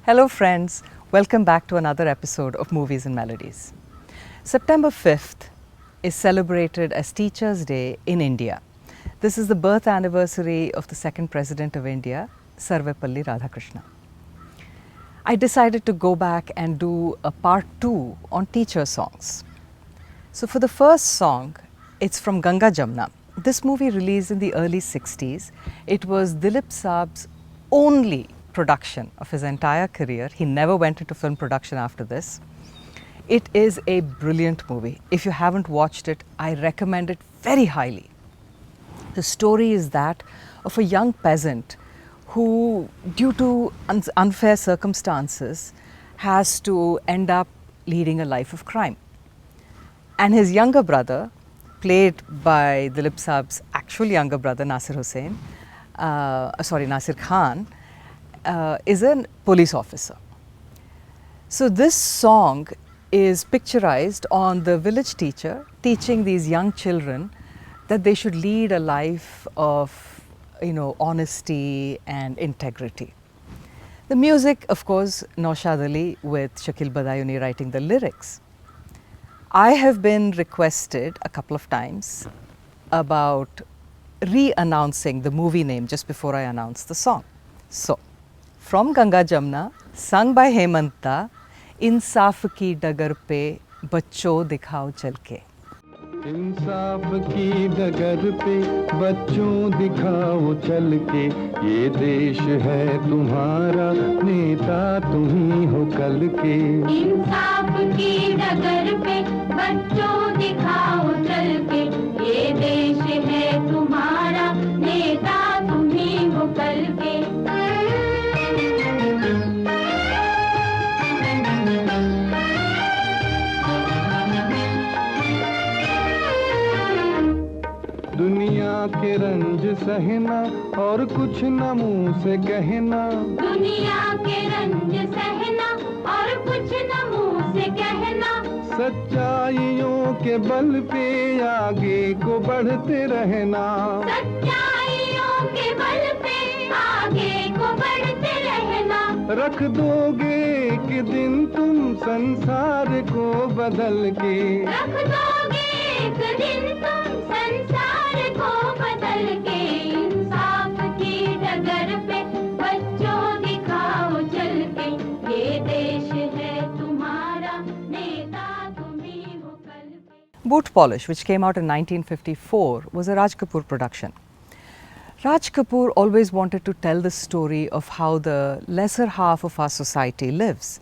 Hello friends, welcome back to another episode of Movies and Melodies. September 5th is celebrated as Teachers' Day in India. This is the birth anniversary of the second President of India, Sarvepalli Radhakrishnan. I decided to go back and do a part 2 on teacher songs. So for the first song, it's from Ganga Jamna. This movie released in the early 60s. It was Dilip Saab's only production of his entire career. He never went into film production after this. It is a brilliant movie. If you haven't watched it, I recommend it very highly. The story is that of a young peasant who, due to unfair circumstances, has to end up leading a life of crime. And his younger brother, played by Dilip Saab's actual younger brother, Nasir Khan, is a police officer. So this song is picturized on the village teacher teaching these young children that they should lead a life of, honesty and integrity. The music, of course, Naushad Ali with Shakil Badayuni writing the lyrics. I have been requested a couple of times about re-announcing the movie name just before I announce the song. So, from Ganga Jamna, sung by Hemanta, इंसाफ की डगर पे बच्चों दिखाओ चल के. इंसाफ की डगर पे बच्चों दिखाओ चल के, ये देश है तुम्हारा, नेता तुम ही हो कल के. इंसाफ की डगर पे बच्चों दिखाओ चल के, ये देश है तुम्हारा, नेता तुम ही हो कल के. दुनिया के रंज सहना और कुछ न मुंह से कहना. दुनिया के रंज सहना और कुछ न मुंह से कहना. सच्चाइयों के बल पे आगे को बढ़ते रहना. सच्चाइयों के बल पे आगे को बढ़ते रहना. रख दोगे कि दिन तुम संसार को बदल के. रख दोगे एक दिन तुम संसार को बदल के. इंसाफ की डगर पे बच्चों दिखाओ चल के, ये देश है तुम्हारा, नेता तुम ही हो कल के. Boot Polish, which came out in 1954, was a Raj Kapoor production. Raj Kapoor always wanted to tell the story of how the lesser half of our society lives.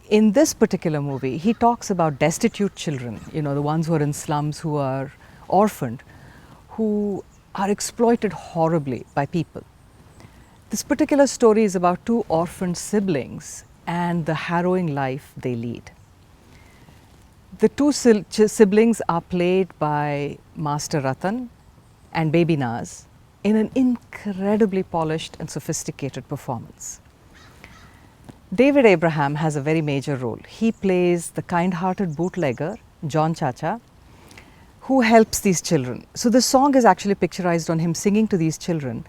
In this particular movie, he talks about destitute children, the ones who are in slums, who are orphaned, who are exploited horribly by people. This particular story is about two orphaned siblings and the harrowing life they lead. The two siblings are played by Master Ratan and Baby Naz in an incredibly polished and sophisticated performance. David Abraham has a very major role. He plays the kind-hearted bootlegger, John Chacha, who helps these children. So the song is actually picturized on him singing to these children,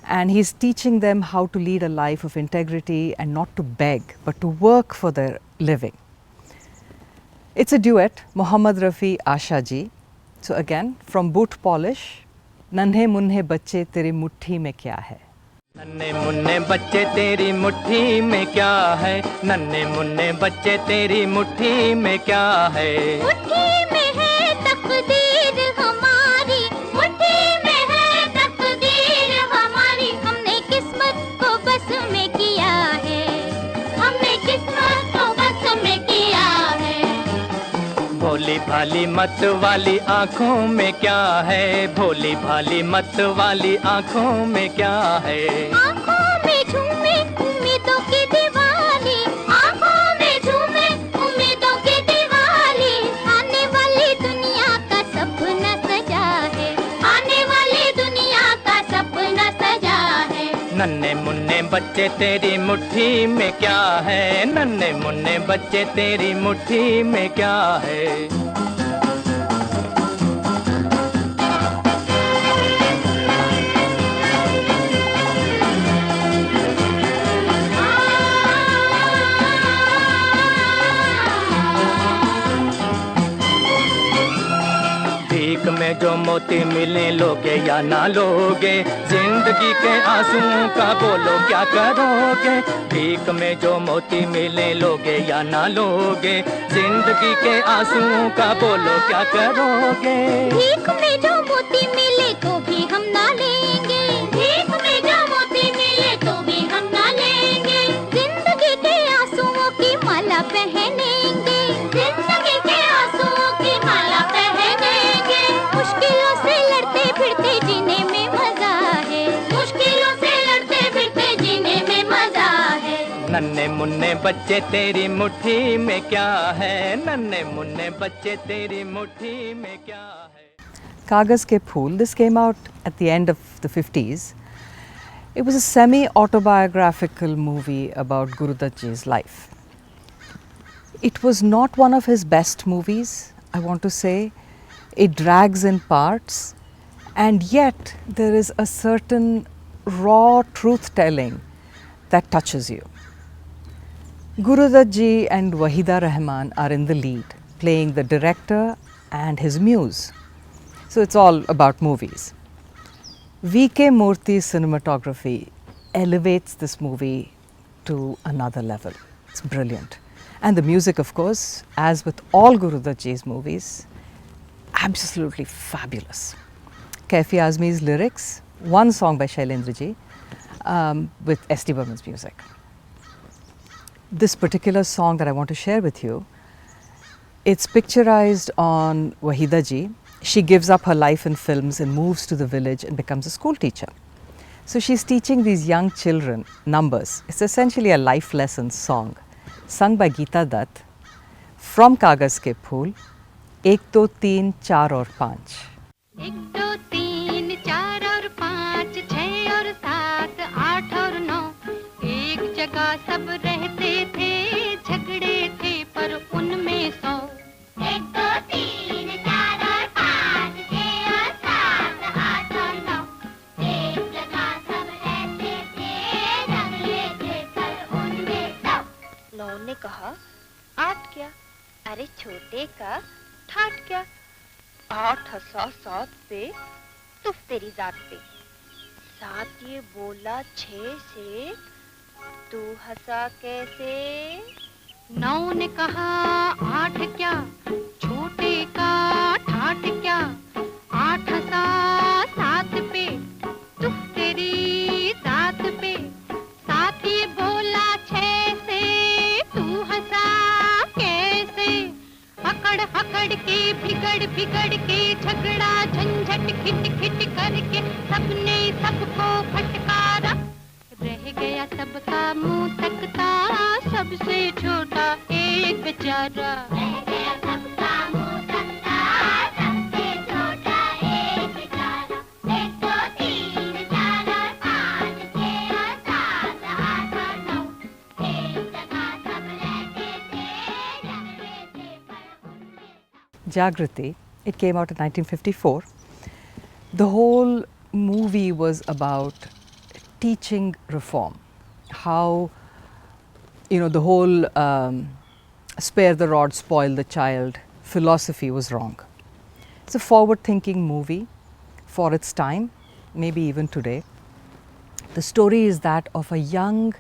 and he's teaching them how to lead a life of integrity and not to beg, but to work for their living. It's a duet, Mohammad Rafi Asha ji. So again, from Boot Polish, नन्हे मुन्ने बच्चे तेरी मुट्ठी में क्या है. नन्हे मुन्ने बच्चे तेरी मुट्ठी में क्या है, नन्हे मुन्ने बच्चे तेरी मुट्ठी में क्या है. मुट्ठी में है तकदीर हमारी, मुट्ठी में है तकदीर हमारी. हमने किस्मत को बस में किया है, हमने किस्मत को बस में किया है. भोली भाली मत वाली आँखों में क्या है, भोली भाली मत वाली आँखों में क्या है. आँखों में झूमे उम्मीदों की दिवाली, आँखों में झूमे उम्मीदों की दिवाली. आने वाली दुनिया का सपना सजा है, आने वाली दुनिया का सपना सजा है. नन्हे मुन्ने बच्चे तेरी मुट्ठी में क्या है, नन्हे मुन्ने बच्चे तेरी मुट्ठी में क्या है. में जो मोती मिले लोगे या ना लोगे, जिंदगी के आंसुओं का बोलो क्या करोगे। भीख में जो मोती मिले लोगे या ना लोगे, जिंदगी के आंसुओं का बोलो क्या करोगे। भीख में जो मोती मिले तो भी हम ना लेंगे, भीख में जो मोती मिले तो भी हम ना लेंगे। जिंदगी के आंसुओं की माला पहनेंगे, जिंदगी के आंसुओं की माला पहनेंगे। मुश्किलों से लड़ते फिरते जीने में मजा है, मुश्किलों से लड़ते फिरते जीने में मजा है। नन्हे मुन्ने बच्चे तेरी मुट्ठी में क्या है, नन्हे मुन्ने बच्चे तेरी मुट्ठी में क्या है। Kagaz Ke Phool, this came out at the end of the 50s. It was a semi-autobiographical movie about Guru Dutt Ji's life. It was not one of his best movies, I want to say. It drags in parts, and yet there is a certain raw truth-telling that touches you. Guru Dutt Ji and Wahida Rahman are in the lead, playing the director and his muse. So it's all about movies. V.K. Murthy's cinematography elevates this movie to another level. It's brilliant. And the music, of course, as with all Guru Dutt Ji's movies, absolutely fabulous. Kaifi Azmi's lyrics, one song by Shailendra Ji with S.D. Burman's music. This particular song that I want to share with you, it's picturized on Wahida Ji. She gives up her life in films and moves to the village and becomes a school teacher. So she's teaching these young children numbers. It's essentially a life lesson song sung by Geeta Dutt from Kagaz Ke Phool, 1, 2, 3, 4 और 5. 1, 2, 3, 4 और 5, 6 और 7, 8 और 9। एक जगह सब रहते थे, झगड़े थे पर उनमें 100। 1, 2, 3, 4 और 5, 6 और 7, 8 और 9। एक जगह सब रहते थे, झगड़े थे पर उनमें 100। 9 ने कहा 8 क्या, अरे छोटे का ठाट क्या। 8 हंसा 7 पे, तुफ तेरी जात पे। 7 ये बोला 6 से, तू हंसा कैसे। 9 ने कहा 8 क्या, छोटे का ठाट क्या। 8 हंसा 7 पे, तुफ तेरी जात पे। 7 ये बोला 6 से, तू हंसा कैसे। अकड़ के बिगड़ के झगड़ा झंझट खिट खिट करके सबने सबको फटकारा। रह गया सबका मुंह तकता, सबसे छोटा एक बेचारा। रह गया सबका मुंह तकता, सबसे छोटा एक बेचारा। 1, 2, 3, 4 और 5, 6 और 7, 8 और 9। एक जगह सब रहते थे, झगड़े थे पर उनमें। Jagrati, it came out in 1954. The whole movie was about teaching reform, how the whole spare the rod, spoil the child philosophy was wrong. It's a forward-thinking movie for its time, maybe even today. The story is that of a young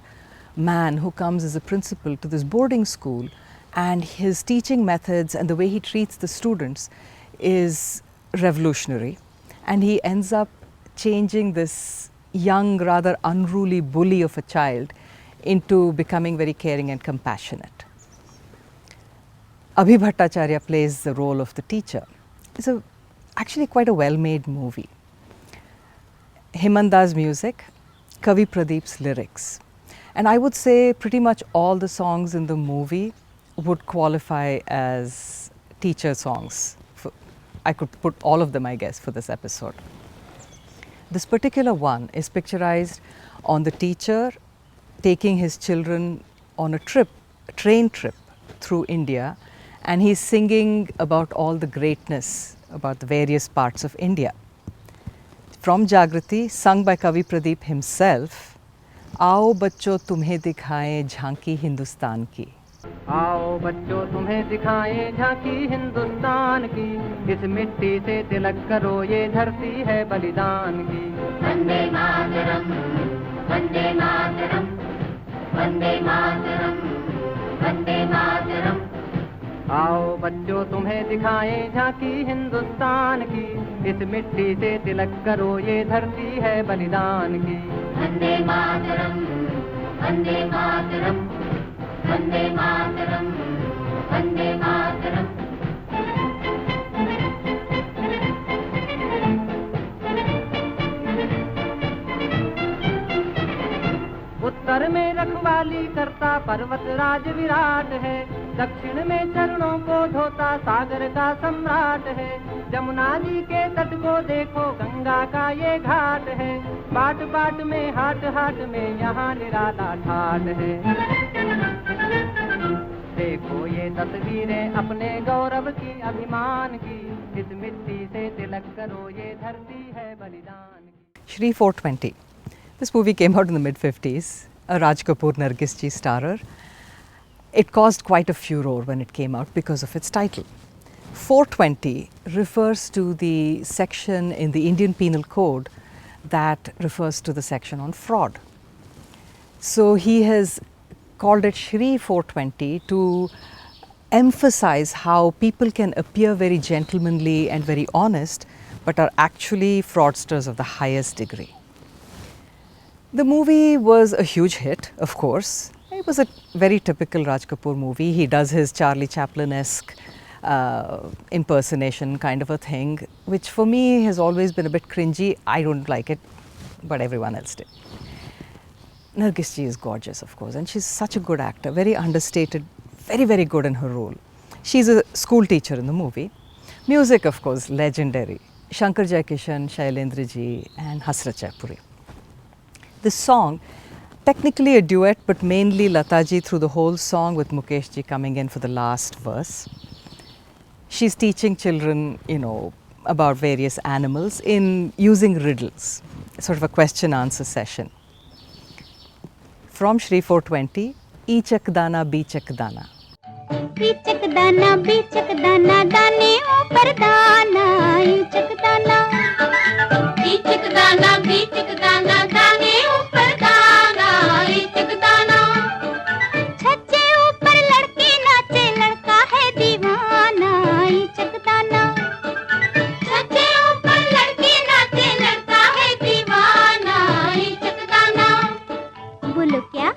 man who comes as a principal to this boarding school, and his teaching methods and the way he treats the students is revolutionary, and he ends up changing this young, rather unruly bully of a child into becoming very caring and compassionate. Abhi Bhattacharya plays the role of the teacher. It's actually quite a well-made movie. Himanda's music, Kavi Pradeep's lyrics, and I would say pretty much all the songs in the movie would qualify as teacher songs. I could put all of them, I guess, for this episode. This particular one is picturized on the teacher taking his children on a trip, a train trip through India, and he's singing about all the greatness about the various parts of India. From Jagrati, sung by Kavi Pradeep himself, आओ बच्चों तुम्हें दिखाएं झांकी हिंदुस्तान की। आओ बच्चों तुम्हें दिखाएं झांकी हिंदुस्तान की, इस मिट्टी से तिलक करो ये धरती है बलिदान की। वंदे मातरम, वंदे मातरम, वंदे मातरम, वंदे मातरम। आओ बच्चों तुम्हें दिखाएं झांकी हिंदुस्तान की, इस मिट्टी से तिलक करो ये धरती है बलिदान की। वंदे मातरम, वंदे मातरम, वंदे मातरम, वंदे मातरम। उत्तर में रखवाली करता पर्वत राज विराट है, दक्षिण में चरणों को धोता सागर का सम्राट है। जमुना जी के तट को देखो गंगा का ये घाट है, बाट बाट में हाट हाट में यहाँ निराला ठाट है। देखो ये तस्वीरें अपने गौरव की अभिमान की, इस मिट्टी से तिलक करो ये धरती है बलिदान की। Shri 420. This movie came out in the mid-50s, a Raj Kapoor Nargis ji starrer. It caused quite a furor when it came out because of its title. 420 refers to the section in the Indian Penal Code that refers to the section on fraud. So he has called it Shri 420 to emphasize how people can appear very gentlemanly and very honest but are actually fraudsters of the highest degree. The movie was a huge hit, of course. It was a very typical Raj Kapoor movie. He does his Charlie Chaplin-esque impersonation kind of a thing, which for me has always been a bit cringy. I don't like it, but everyone else did. Nargis ji is gorgeous, of course, and she's such a good actor, very understated, very, very good in her role. She's a school teacher in the movie. Music, of course, legendary. Shankar Jaikishan, Shailendra ji, and Hasrat Jaipuri. This song, technically a duet, but mainly Lata ji through the whole song, with Mukesh ji coming in for the last verse. She's teaching children, about various animals in using riddles, sort of a question-answer session. From Shri 420, Ichak Dana Bichak Dana. बीचक दाना दाने ऊपर दाना, ईचक दाना, ईचक दाना, बीचक दाना दाने ऊपर दाना, ईचक दाना। छज्जे ऊपर लड़के नाचे, लड़का है दीवाना, ईचक दाना। छज्जे ऊपर लड़के नाचे, लड़का है दीवाना, ईचक दाना। बोलो क्या?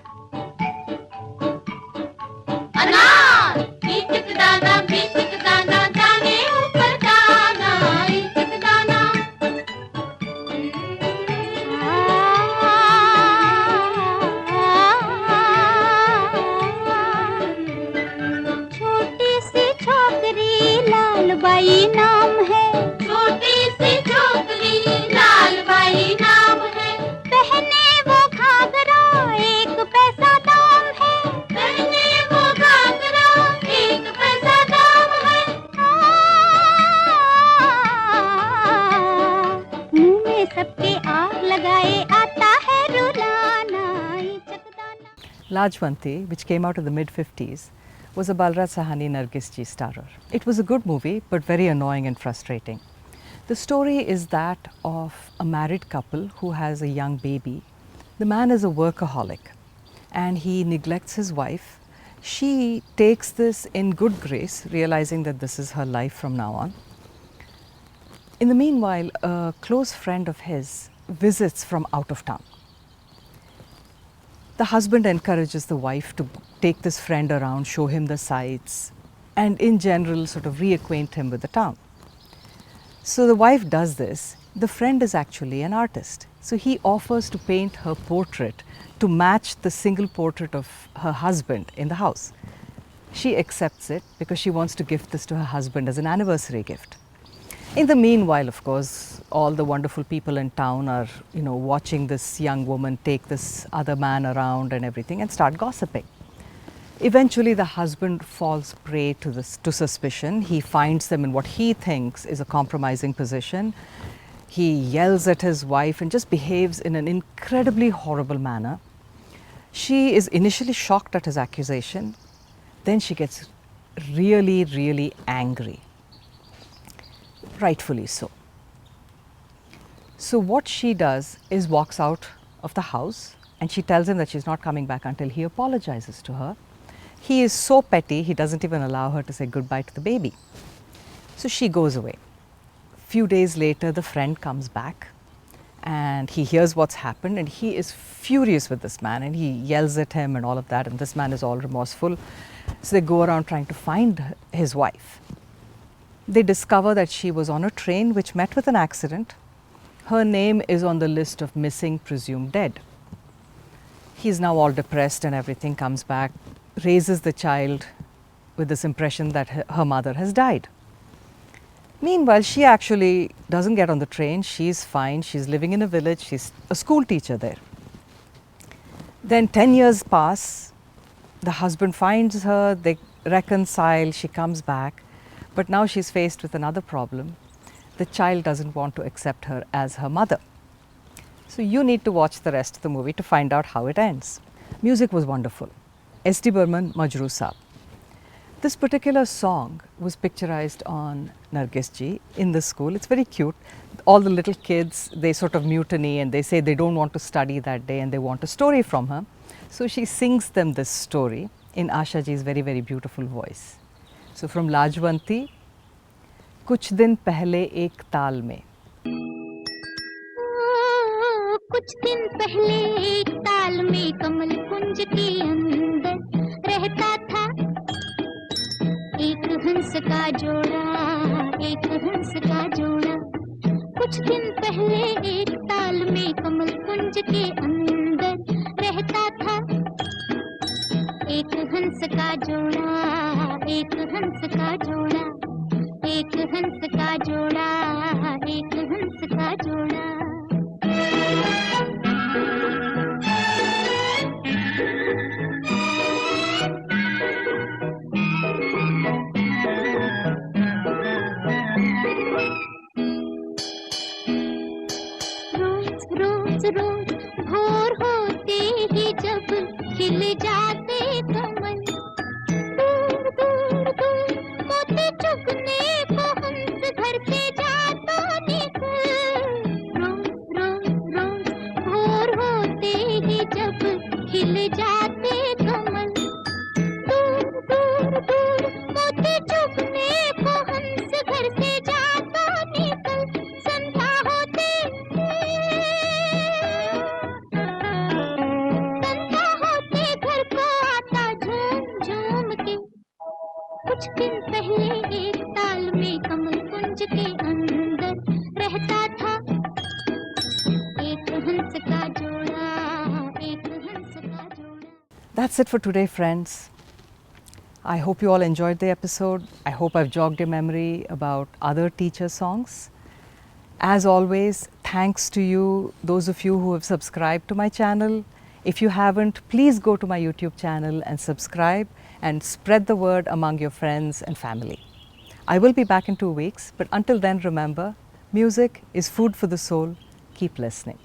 अनार। ईचक दाना, बीचक दाना, दाने ऊपर दाना, ईचक दाना। छोटी सी छोकरी लालबाई नाम है, छोटी सी छोकरी लालबाई नाम है। पहने वो घाघरा, एक पैसा दाम है, पहने वो घाघरा, एक पैसा दाम है। मुंह में सबके आग लगाए, आता है रुलाना, ईचक दाना। Lajwanti, which came out in the mid-50s, was a Balraj Sahani Nargis ji starrer. It was a good movie, but very annoying and frustrating. The story is that of a married couple who has a young baby. The man is a workaholic and he neglects his wife. She takes this in good grace, realizing that this is her life from now on. In the meanwhile, a close friend of his visits from out of town. The husband encourages the wife to take this friend around, show him the sights, and in general sort of reacquaint him with the town. So the wife does this. The friend is actually an artist. So he offers to paint her portrait to match the single portrait of her husband in the house. She accepts it because she wants to gift this to her husband as an anniversary gift. In the meanwhile, of course, all the wonderful people in town are, watching this young woman take this other man around and everything and start gossiping. Eventually, the husband falls prey to suspicion. He finds them in what he thinks is a compromising position. He yells at his wife and just behaves in an incredibly horrible manner. She is initially shocked at his accusation, Then she gets really, really angry, rightfully so. So what she does is walks out of the house and she tells him that she's not coming back until he apologizes to her. He is so petty, he doesn't even allow her to say goodbye to the baby. So she goes away. Few days later, the friend comes back and he hears what's happened and he is furious with this man and he yells at him and all of that, and this man is all remorseful. So they go around trying to find his wife. They discover that she was on a train which met with an accident. Her name is on the list of missing, presumed dead. He's now all depressed and everything, comes back, raises the child with this impression that her mother has died. Meanwhile, she actually doesn't get on the train. She's fine. She's living in a village. She's a school teacher there. Then 10 years pass. The husband finds her. They reconcile. She comes back. But now she's faced with another problem. The child doesn't want to accept her as her mother. So you need to watch the rest of the movie to find out how it ends. Music was wonderful. S.D. Burman, Majroo Saab. This particular song was picturized on Nargis ji in the school. It's very cute. All the little kids, they sort of mutiny and they say they don't want to study that day and they want a story from her. So she sings them this story in Asha ji's very, very beautiful voice. So from Lajwanti, कुछ दिन पहले एक ताल में. कुछ दिन पहले एक ताल में कमल कुंज के अंदर रहता था एक हंस का जोड़ा, एक हंस का जोड़ा. कुछ दिन पहले एक ताल में कमल कुंज के अंदर रहता था एक हंस का जोड़ा, एक हंस का जोड़ा, एक हंस का जोड़ा, एक हंस का जोड़ा. रोज रोज रोज भोर होते ही जब खिल जाते कमल, दूर दूर दूर मोती चुगने को हंस घर से जाता निकल. रोज रोज रोज भोर होते ही जब खिल जाते कमल, दूर दूर दूर मोती चुगने को हंस घर से जाता निकल. संध्या होते घर को आता झूम झूम के. कुछ दिन पहले एक ताल में कमल कुंज के अंदर रहता था एक हंस का जोड़ा, एक हंस का जोड़ा. That's it for today, friends. I hope you all enjoyed the episode. I hope I've jogged your memory about other teacher songs. As always, thanks to you, those of you who have subscribed to my channel. If you haven't, please go to my YouTube channel and subscribe and spread the word among your friends and family. I will be back in 2 weeks, but until then, remember, music is food for the soul. Keep listening.